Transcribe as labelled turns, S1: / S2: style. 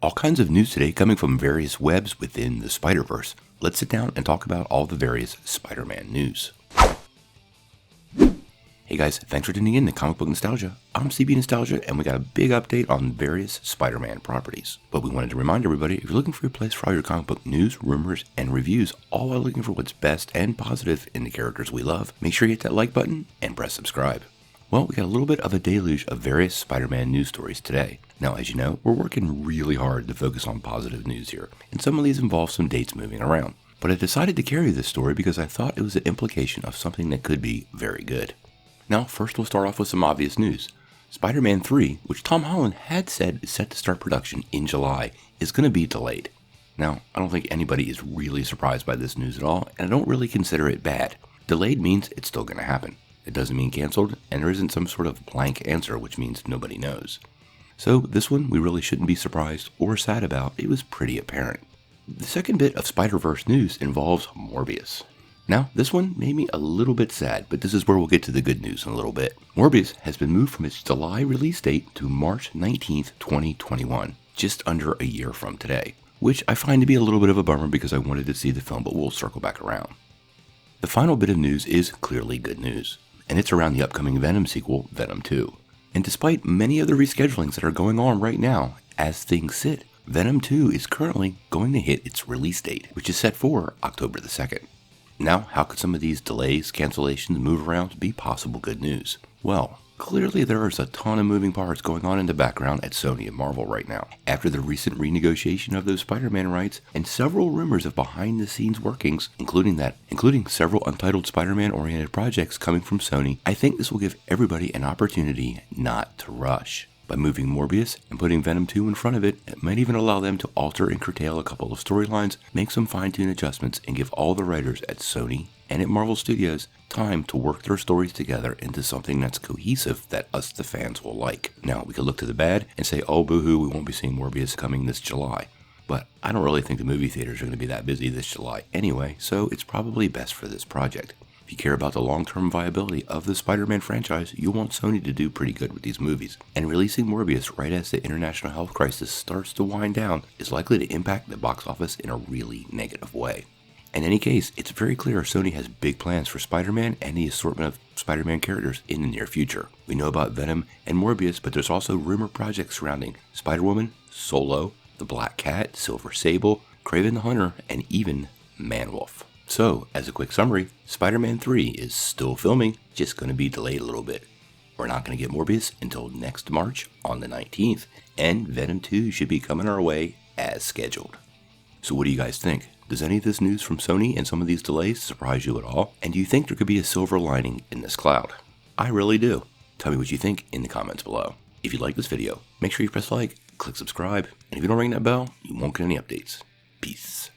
S1: All kinds of news today coming from various webs within the Spiderverse. Let's sit down and talk about all the various Spider-Man news. Hey guys, thanks for tuning in to Comic Book Nostalgia. I'm CB Nostalgia, and we got a big update on various Spider-Man properties. But we wanted to remind everybody, if you're looking for a place for all your comic book news, rumors, and reviews, all while looking for what's best and positive in the characters we love, make sure you hit that like button and press subscribe. Well, we got a little bit of a deluge of various Spider-Man news stories today. Now, as you know, we're working really hard to focus on positive news here, and some of these involve some dates moving around. But I decided to carry this story because I thought it was an implication of something that could be very good. Now, first we'll start off with some obvious news. Spider-Man 3, which Tom Holland had said is set to start production in July, is going to be delayed. Now, I don't think anybody is really surprised by this news at all, and I don't really consider it bad. Delayed means it's still going to happen. It doesn't mean canceled, and there isn't some sort of blank answer, which means nobody knows. So this one we really shouldn't be surprised or sad about. It was pretty apparent. The second bit of Spider-Verse news involves Morbius. Now, this one made me a little bit sad, but this is where we'll get to the good news in a little bit. Morbius has been moved from its July release date to March 19th, 2021, just under a year from today, which I find to be a little bit of a bummer because I wanted to see the film, but we'll circle back around. The final bit of news is clearly good news, and it's around the upcoming Venom sequel, Venom 2. And despite many of the reschedulings that are going on right now, as things sit, Venom 2 is currently going to hit its release date, which is set for October the 2nd. Now, how could some of these delays, cancellations, move around be possible good news? Well, clearly there is a ton of moving parts going on in the background at Sony and Marvel right now. After the recent renegotiation of those Spider-Man rights and several rumors of behind-the-scenes workings, including several untitled Spider-Man-oriented projects coming from Sony, I think this will give everybody an opportunity not to rush. By moving Morbius and putting Venom 2 in front of it, it might even allow them to alter and curtail a couple of storylines, make some fine-tune adjustments, and give all the writers at Sony and at Marvel Studios time to work their stories together into something that's cohesive that us, the fans, will like. Now, we could look to the bad and say, oh boo-hoo, we won't be seeing Morbius coming this July. But I don't really think the movie theaters are going to be that busy this July anyway, so it's probably best for this project. If you care about the long-term viability of the Spider-Man franchise, you'll want Sony to do pretty good with these movies. And releasing Morbius right as the international health crisis starts to wind down is likely to impact the box office in a really negative way. In any case, it's very clear Sony has big plans for Spider-Man and the assortment of Spider-Man characters in the near future. We know about Venom and Morbius, but there's also rumored projects surrounding Spider-Woman, Solo, the Black Cat, Silver Sable, Kraven the Hunter, and even Man-Wolf. So, as a quick summary, Spider-Man 3 is still filming, just going to be delayed a little bit. We're not going to get Morbius until next March on the 19th, and Venom 2 should be coming our way as scheduled. So what do you guys think? Does any of this news from Sony and some of these delays surprise you at all? And do you think there could be a silver lining in this cloud? I really do. Tell me what you think in the comments below. If you like this video, make sure you press like, click subscribe, and if you don't ring that bell, you won't get any updates. Peace.